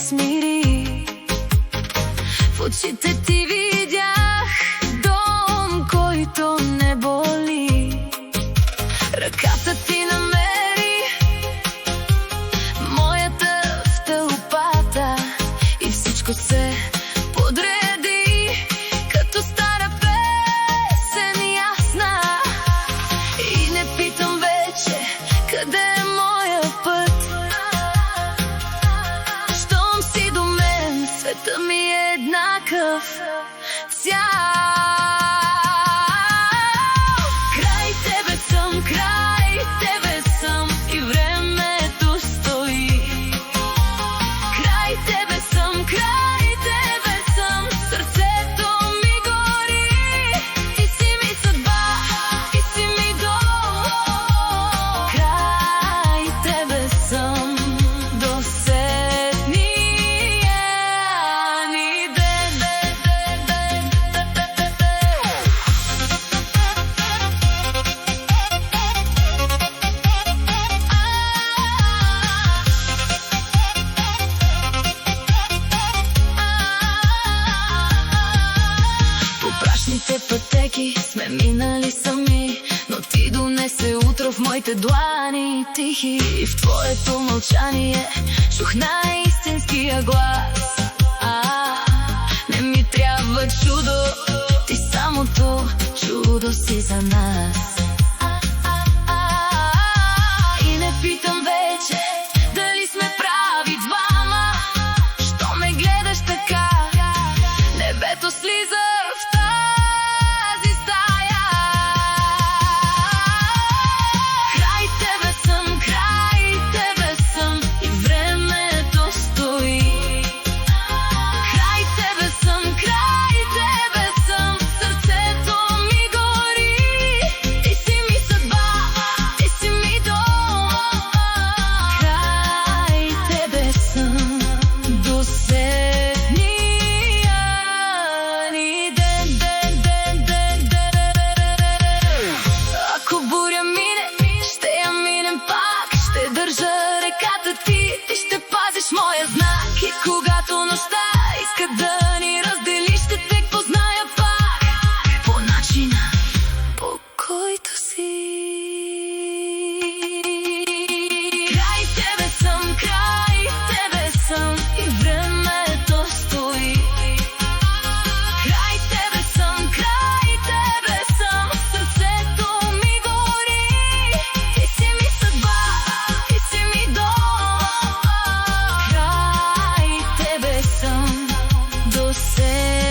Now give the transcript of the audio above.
смири. В очите ти видях дом, който не боли. Ръката ти намери моята в тълпата и всичко се подреди като стара песен ясна. И не питам вече къде е моя път. Щом си до мен, света ми е еднакъв цял. Край тебе съм, край тебе съм и времето стои. Край тебе съм, край тебе съм, сърцето ми гори. Ти си ми съдба, ти си ми дом. Край тебе съм до седмия ни ден. По прашните пътеки сме минали сами, но ти донесе утро в моите длани тихи. И в твоето мълчание чух най-истинския глас. Не ми трябва чудо, ти самото чудо си за нас. И не питам вече дали сме прави двама. Що ме гледаш така? Небето слиза в тази стая. Край тебе съм, край тебе съм и времето стои. Край тебе съм, край тебе съм, сърцето ми гори. Ти си ми съдба, ти си ми дом. Край тебе съм до седмия ни ден. Ако буря мине, ще я минем пак. Ще държа реката ти, ти ще пазиш моя знак. И когато нощта иска да ни раздели, ще те позная пак по начина, по който си. Край тебе съм, край тебе съм и времето стои. Край тебе съм, край тебе съм, сърцето ми гори. Ти си ми съдба, ти си ми дом. Край тебе съм до седмия.